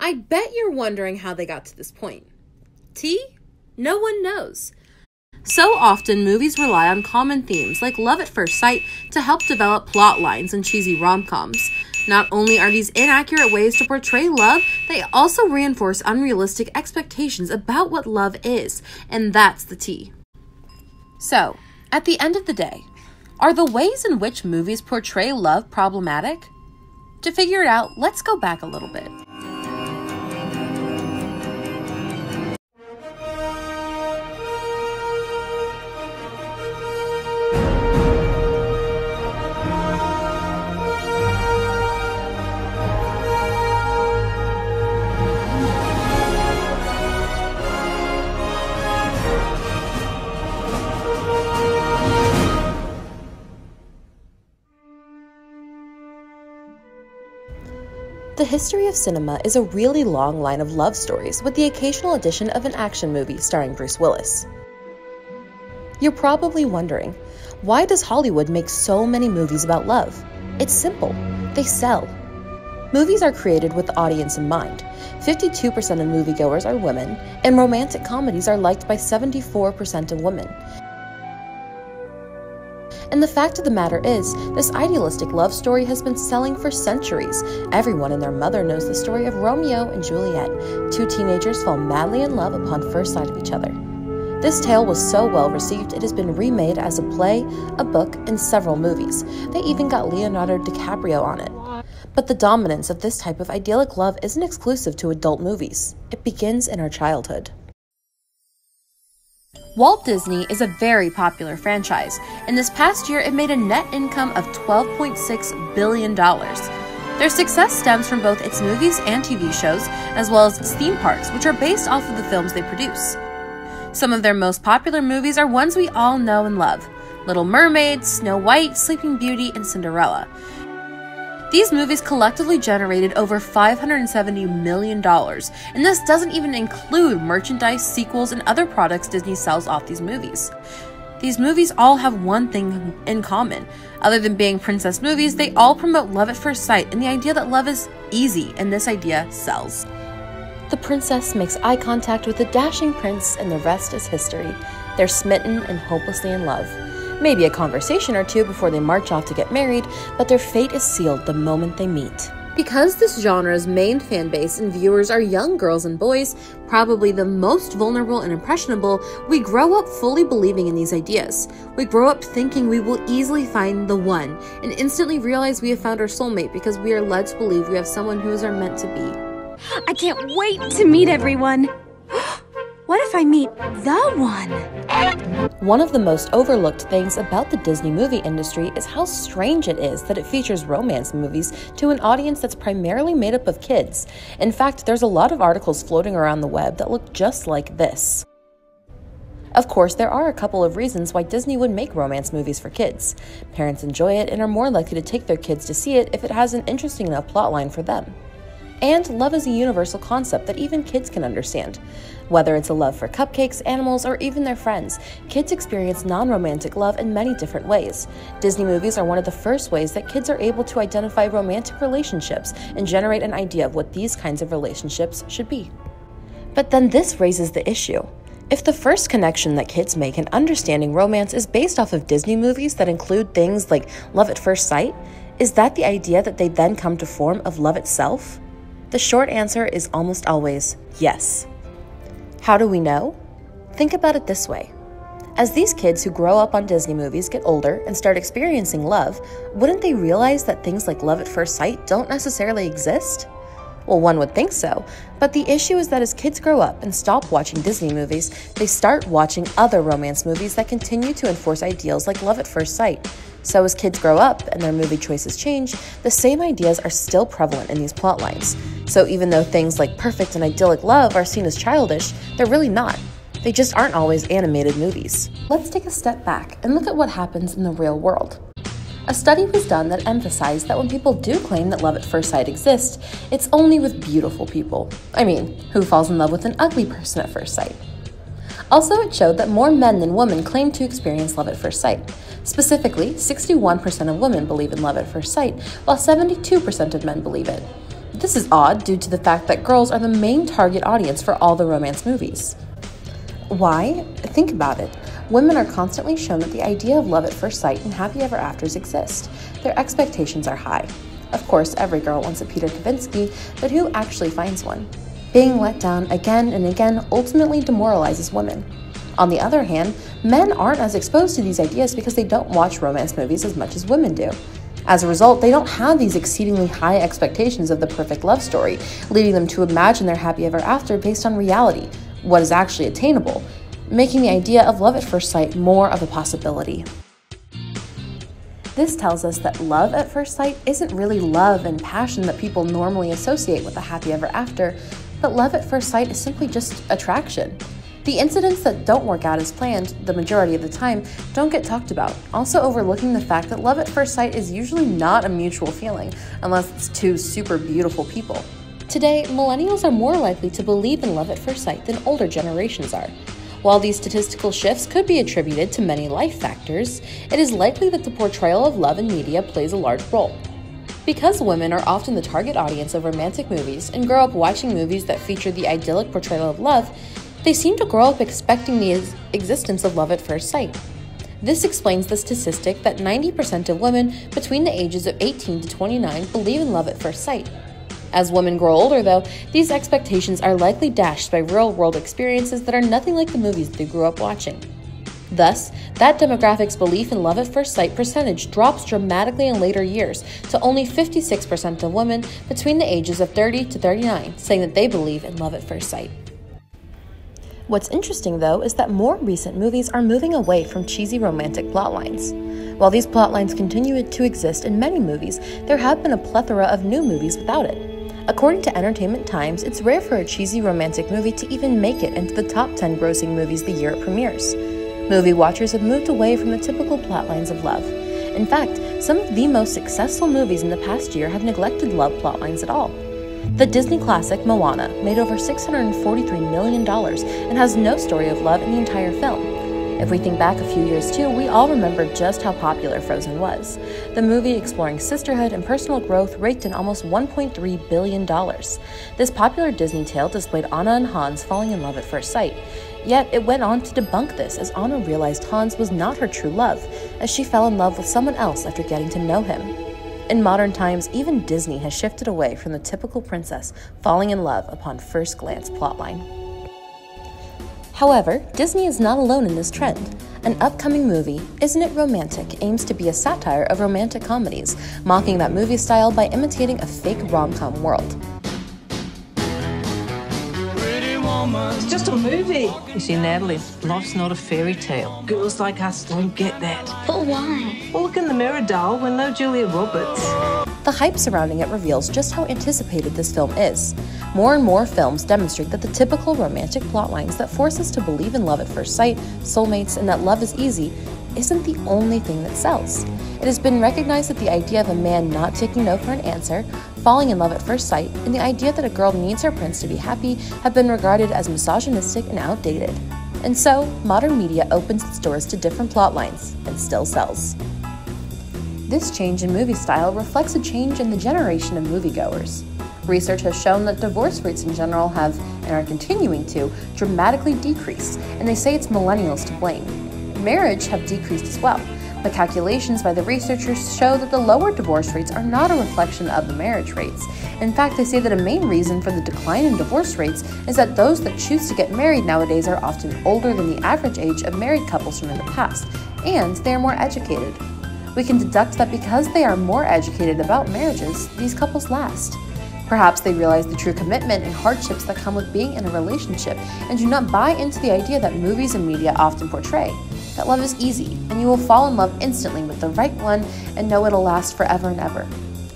I bet you're wondering how they got to this point. T? No one knows. So often, movies rely on common themes like love at first sight to help develop plot lines and cheesy rom-coms. Not only are these inaccurate ways to portray love, they also reinforce unrealistic expectations about what love is, and that's the T. So, at the end of the day, are the ways in which movies portray love problematic? To figure it out, let's go back a little bit. The history of cinema is a really long line of love stories with the occasional addition of an action movie starring Bruce Willis. You're probably wondering, why does Hollywood make so many movies about love? It's simple. They sell. Movies are created with the audience in mind. 52% of moviegoers are women, and romantic comedies are liked by 74% of women. And the fact of the matter is, this idealistic love story has been selling for centuries. Everyone and their mother knows the story of Romeo and Juliet. Two teenagers fall madly in love upon first sight of each other. This tale was so well received, it has been remade as a play, a book, and several movies. They even got Leonardo DiCaprio on it. But the dominance of this type of idyllic love isn't exclusive to adult movies. It begins in our childhood. Walt Disney is a very popular franchise, and this past year it made a net income of $12.6 billion. Their success stems from both its movies and TV shows, as well as its theme parks, which are based off of the films they produce. Some of their most popular movies are ones we all know and love: Little Mermaid, Snow White, Sleeping Beauty, and Cinderella. These movies collectively generated over $570 million, and this doesn't even include merchandise, sequels, and other products Disney sells off these movies. These movies all have one thing in common. Other than being princess movies, they all promote love at first sight and the idea that love is easy, and this idea sells. The princess makes eye contact with the dashing prince, and the rest is history. They're smitten and hopelessly in love. Maybe a conversation or two before they march off to get married, but their fate is sealed the moment they meet. Because this genre's main fan base and viewers are young girls and boys, probably the most vulnerable and impressionable, we grow up fully believing in these ideas. We grow up thinking we will easily find the one, and instantly realize we have found our soulmate because we are led to believe we have someone who is our meant to be. I can't wait to meet everyone! What if I meet the one? One of the most overlooked things about the Disney movie industry is how strange it is that it features romance movies to an audience that's primarily made up of kids. In fact, there's a lot of articles floating around the web that look just like this. Of course, there are a couple of reasons why Disney would make romance movies for kids. Parents enjoy it and are more likely to take their kids to see it if it has an interesting enough plotline for them. And love is a universal concept that even kids can understand. Whether it's a love for cupcakes, animals, or even their friends, kids experience non-romantic love in many different ways. Disney movies are one of the first ways that kids are able to identify romantic relationships and generate an idea of what these kinds of relationships should be. But then this raises the issue. If the first connection that kids make in understanding romance is based off of Disney movies that include things like love at first sight, is that the idea that they then come to form of love itself? The short answer is almost always yes. How do we know? Think about it this way. As these kids who grow up on Disney movies get older and start experiencing love, wouldn't they realize that things like love at first sight don't necessarily exist? Well, one would think so, but the issue is that as kids grow up and stop watching Disney movies, they start watching other romance movies that continue to enforce ideals like love at first sight. So as kids grow up and their movie choices change, the same ideas are still prevalent in these plot lines. So even though things like perfect and idyllic love are seen as childish, they're really not. They just aren't always animated movies. Let's take a step back and look at what happens in the real world. A study was done that emphasized that when people do claim that love at first sight exists, it's only with beautiful people. I mean, who falls in love with an ugly person at first sight? Also, it showed that more men than women claim to experience love at first sight. Specifically, 61% of women believe in love at first sight, while 72% of men believe it. This is odd due to the fact that girls are the main target audience for all the romance movies. Why? Think about it. Women are constantly shown that the idea of love at first sight and happy ever afters exist. Their expectations are high. Of course, every girl wants a Peter Kavinsky, but who actually finds one? Being let down again and again ultimately demoralizes women. On the other hand, men aren't as exposed to these ideas because they don't watch romance movies as much as women do. As a result, they don't have these exceedingly high expectations of the perfect love story, leading them to imagine their happy ever after based on reality, what is actually attainable, making the idea of love at first sight more of a possibility. This tells us that love at first sight isn't really love and passion that people normally associate with a happy ever after, but love at first sight is simply just attraction. The incidents that don't work out as planned, the majority of the time, don't get talked about, also overlooking the fact that love at first sight is usually not a mutual feeling, unless it's two super beautiful people. Today, millennials are more likely to believe in love at first sight than older generations are. While these statistical shifts could be attributed to many life factors, it is likely that the portrayal of love in media plays a large role. Because women are often the target audience of romantic movies and grow up watching movies that feature the idyllic portrayal of love, they seem to grow up expecting the existence of love at first sight. This explains the statistic that 90% of women between the ages of 18 to 29 believe in love at first sight. As women grow older, though, these expectations are likely dashed by real-world experiences that are nothing like the movies they grew up watching. Thus, that demographic's belief in love at first sight percentage drops dramatically in later years to only 56% of women between the ages of 30 to 39 saying that they believe in love at first sight. What's interesting, though, is that more recent movies are moving away from cheesy romantic plotlines. While these plotlines continue to exist in many movies, there have been a plethora of new movies without it. According to Entertainment Times, it's rare for a cheesy romantic movie to even make it into the top 10 grossing movies the year it premieres. Movie watchers have moved away from the typical plotlines of love. In fact, some of the most successful movies in the past year have neglected love plotlines at all. The Disney classic Moana made over $643 million and has no story of love in the entire film. If we think back a few years too, we all remember just how popular Frozen was. The movie exploring sisterhood and personal growth raked in almost $1.3 billion. This popular Disney tale displayed Anna and Hans falling in love at first sight. Yet it went on to debunk this as Anna realized Hans was not her true love, as she fell in love with someone else after getting to know him. In modern times, even Disney has shifted away from the typical princess falling in love upon first glance plotline. However, Disney is not alone in this trend. An upcoming movie, Isn't It Romantic?, aims to be a satire of romantic comedies, mocking that movie style by imitating a fake rom-com world. It's just a movie. You see, Natalie, life's not a fairy tale. Girls like us don't get that. But why? Well, look in the mirror, doll. We're no Julia Roberts. The hype surrounding it reveals just how anticipated this film is. More and more films demonstrate that the typical romantic plotlines that force us to believe in love at first sight, soulmates, and that love is easy isn't the only thing that sells. It has been recognized that the idea of a man not taking no for an answer, falling in love at first sight, and the idea that a girl needs her prince to be happy have been regarded as misogynistic and outdated. And so, modern media opens its doors to different plotlines and still sells. This change in movie style reflects a change in the generation of moviegoers. Research has shown that divorce rates in general have, and are continuing to, dramatically decrease, and they say it's millennials to blame. Marriage have decreased as well, but calculations by the researchers show that the lower divorce rates are not a reflection of the marriage rates. In fact, they say that a main reason for the decline in divorce rates is that those that choose to get married nowadays are often older than the average age of married couples from in the past, and they are more educated. We can deduct that because they are more educated about marriages, these couples last. Perhaps they realize the true commitment and hardships that come with being in a relationship and do not buy into the idea that movies and media often portray, that love is easy and you will fall in love instantly with the right one and know it'll last forever and ever.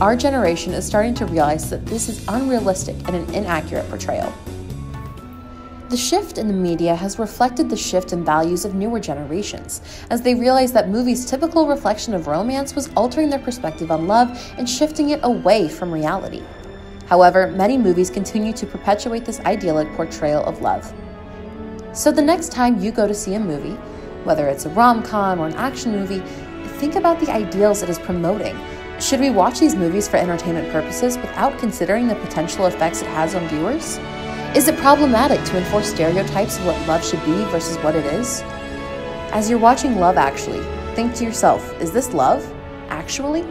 Our generation is starting to realize that this is unrealistic and an inaccurate portrayal. The shift in the media has reflected the shift in values of newer generations, as they realize that movies' typical reflection of romance was altering their perspective on love and shifting it away from reality. However, many movies continue to perpetuate this idyllic portrayal of love. So the next time you go to see a movie, whether it's a rom-com or an action movie, think about the ideals it is promoting. Should we watch these movies for entertainment purposes without considering the potential effects it has on viewers? Is it problematic to enforce stereotypes of what love should be versus what it is? As you're watching Love Actually, think to yourself, is this love? Actually?